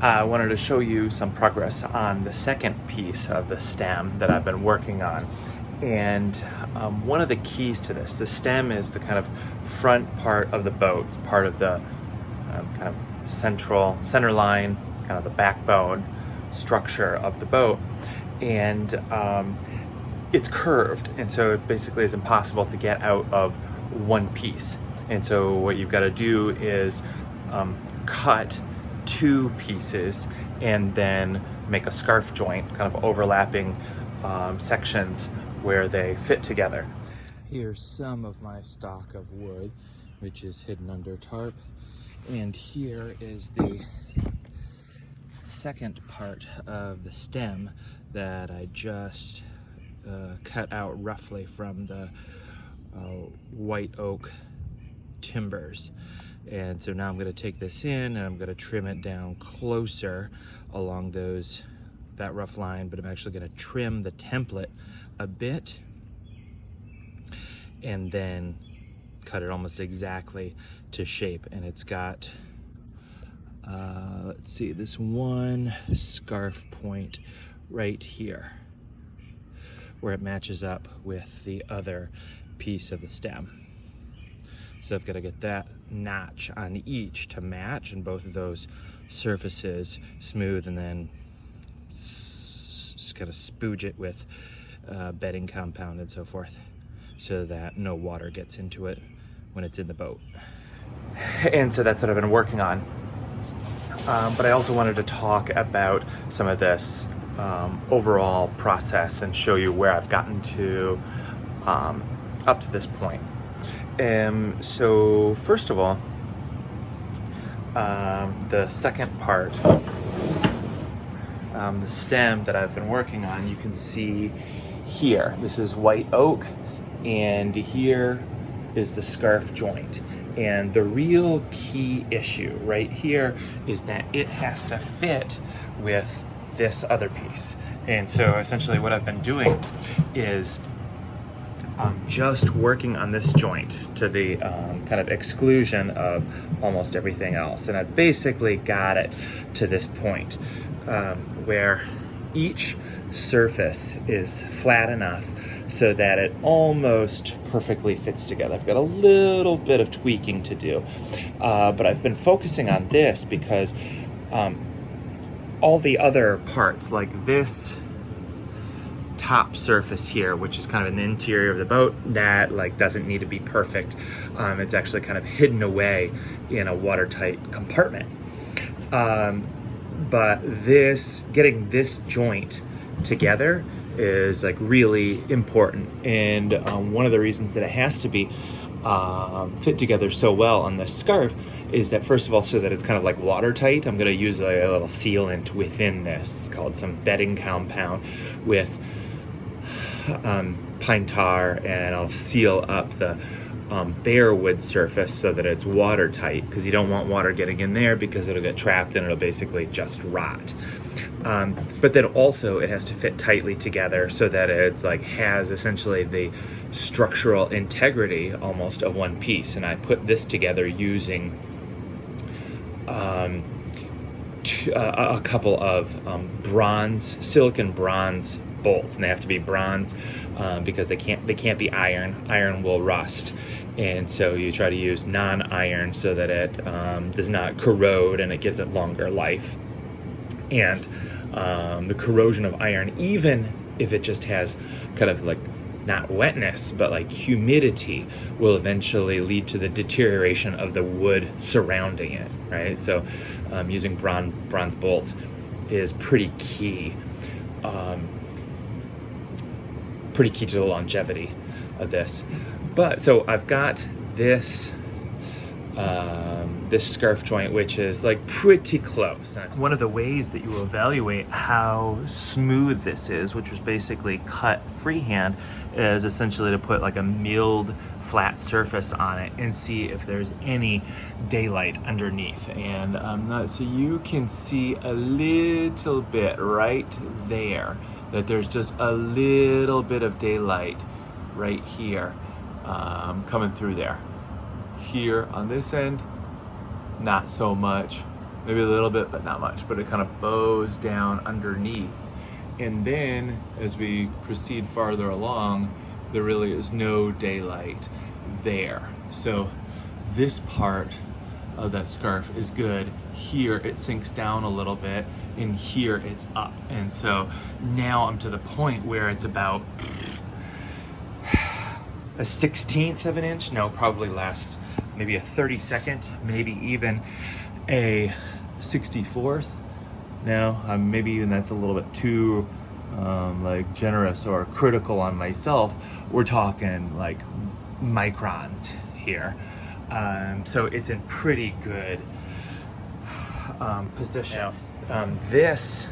I wanted to show you some progress on the second piece of the stem that I've been working on. And one of the keys to this, the stem is the kind of front part of the boat, part of the kind of center line, kind of the backbone structure of the boat. And it's curved, and so it basically is impossible to get out of one piece. And so what you've got to do is cut two pieces and then make a scarf joint, kind of overlapping sections where they fit together. Here's some of my stock of wood, which is hidden under tarp. And here is the second part of the stem that I just cut out roughly from the white oak timbers. And so now I'm going to take this in and I'm going to trim it down closer along that rough line, but I'm actually going to trim the template a bit and then cut it almost exactly to shape. And it's got let's see, this one scarf point right here where it matches up with the other piece of the stem. So I've got to get that notch on each to match, and both of those surfaces smooth, and then just kind of spooge it with bedding compound and so forth so that no water gets into it when it's in the boat. And so that's what I've been working on. But I also wanted to talk about some of this overall process and show you where I've gotten to up to this point. So first of all, the second part, the stem that I've been working on, you can see here, this is white oak, and here is the scarf joint. And the real key issue right here is that it has to fit with this other piece. And so essentially what I've been doing is just working on this joint to the kind of exclusion of almost everything else. And I've basically got it to this point where each surface is flat enough so that it almost perfectly fits together. I've got a little bit of tweaking to do, but I've been focusing on this because all the other parts, like this top surface here, which is kind of in the interior of the boat, that like doesn't need to be perfect. It's actually kind of hidden away in a watertight compartment. But getting this joint together is like really important, and one of the reasons that it has to be fit together so well on this scarf is that, first of all, so that it's kind of like watertight, I'm going to use a little sealant within this called some bedding compound with pine tar, and I'll seal up the bare wood surface so that it's watertight, because you don't want water getting in there because it'll get trapped and it'll basically just rot. But then also it has to fit tightly together so that it's like has essentially the structural integrity almost of one piece. And I put this together using a couple of silicon bronze bolts, and they have to be bronze because they can't be iron. Iron will rust, and so you try to use non-iron so that it does not corrode and it gives it longer life. And the corrosion of iron, even if it just has kind of like not wetness but like humidity, will eventually lead to the deterioration of the wood surrounding it, right? So using bronze bolts is pretty key to the longevity of this. But so I've got this this scarf joint, which is like pretty close. One of the ways that you evaluate how smooth this is, which was basically cut freehand, is essentially to put like a milled flat surface on it and see if there's any daylight underneath. And so you can see a little bit right there that there's just a little bit of daylight right here coming through there. Here on this end, not so much. maybe a little bit, but not much, but it kind of bows down underneath. And then as we proceed farther along, there really is no daylight there. So this part of that scarf is good. Here it sinks down a little bit, and here it's up. And so now I'm to the point where it's about a 1/16 of an inch, no, probably last maybe a 32nd, maybe even a 64th. Now, maybe even that's a little bit too like generous or critical on myself. We're talking like microns here. So it's in pretty good position. Now, this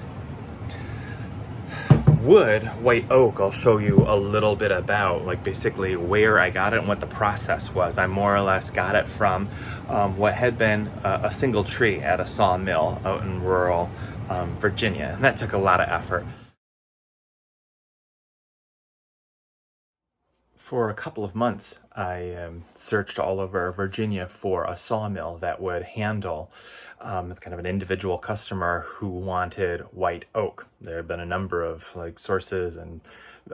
wood, white oak, I'll show you a little bit about, like basically where I got it and what the process was. I more or less got it from what had been a single tree at a sawmill out in rural Virginia, and that took a lot of effort. For a couple of months, I searched all over Virginia for a sawmill that would handle kind of an individual customer who wanted white oak. There have been a number of like sources and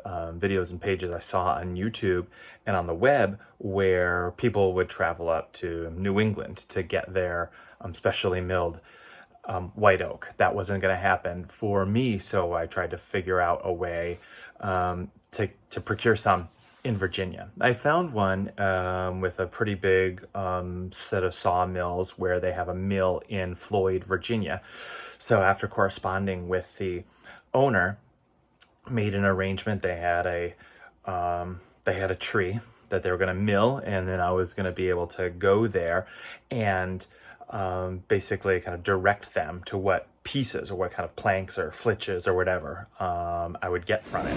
videos and pages I saw on YouTube and on the web where people would travel up to New England to get their specially milled white oak. That wasn't going to happen for me, so I tried to figure out a way to procure some in Virginia. I found one with a pretty big set of sawmills where they have a mill in Floyd, Virginia. So after corresponding with the owner, made an arrangement. They had a tree that they were going to mill, and then I was going to be able to go there and basically kind of direct them to what pieces or what kind of planks or flitches or whatever I would get from it.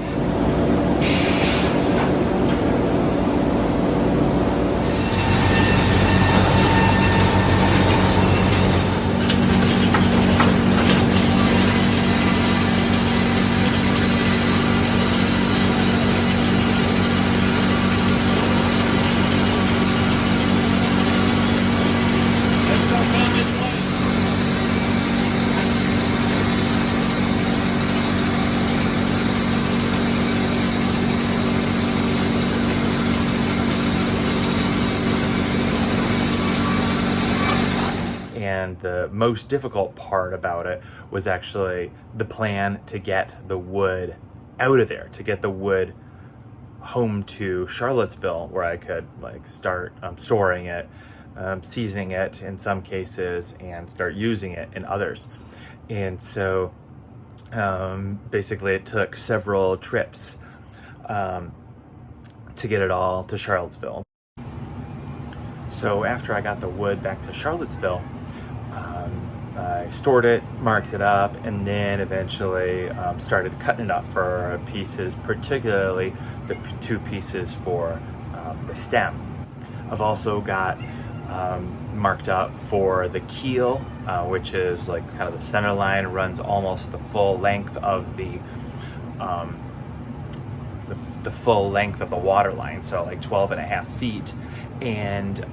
And the most difficult part about it was actually the plan to get the wood out of there, to get the wood home to Charlottesville, where I could like start storing it, seasoning it in some cases, and start using it in others. And so basically it took several trips to get it all to Charlottesville. So after I got the wood back to Charlottesville, I stored it, marked it up, and then eventually started cutting it up for pieces, particularly the two pieces for the stem. I've also got marked up for the keel, which is like kind of the center line, runs almost the full length of the full length of the water line, so like 12.5 feet, and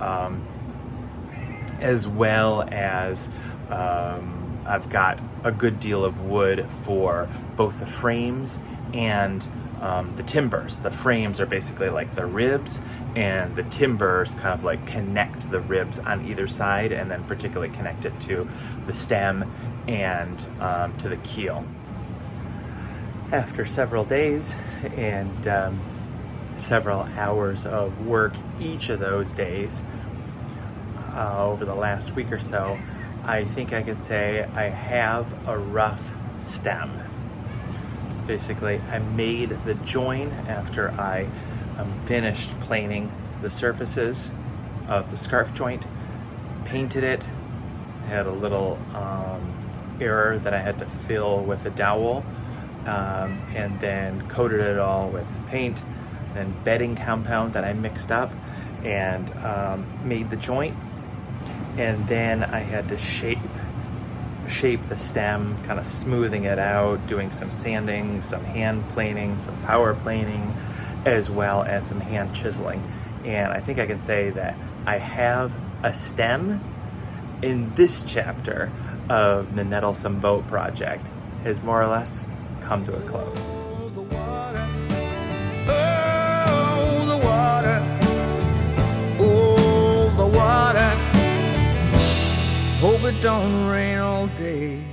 as well as I've got a good deal of wood for both the frames and the timbers. The frames are basically like the ribs, and the timbers kind of like connect the ribs on either side, and then particularly connect it to the stem and to the keel. After several days and several hours of work each of those days, over the last week or so, I think I could say I have a rough stem. Basically, I made the join after I finished planing the surfaces of the scarf joint, painted it, had a little error that I had to fill with a dowel, and then coated it all with paint and bedding compound that I mixed up, and made the joint. And then I had to shape the stem, kind of smoothing it out, doing some sanding, some hand planing, some power planing, as well as some hand chiseling. And I think I can say that I have a stem. In this chapter, of the Nettlesome boat project has more or less come to a close. The water, oh, the water, oh, the water. Hope it don't rain all day.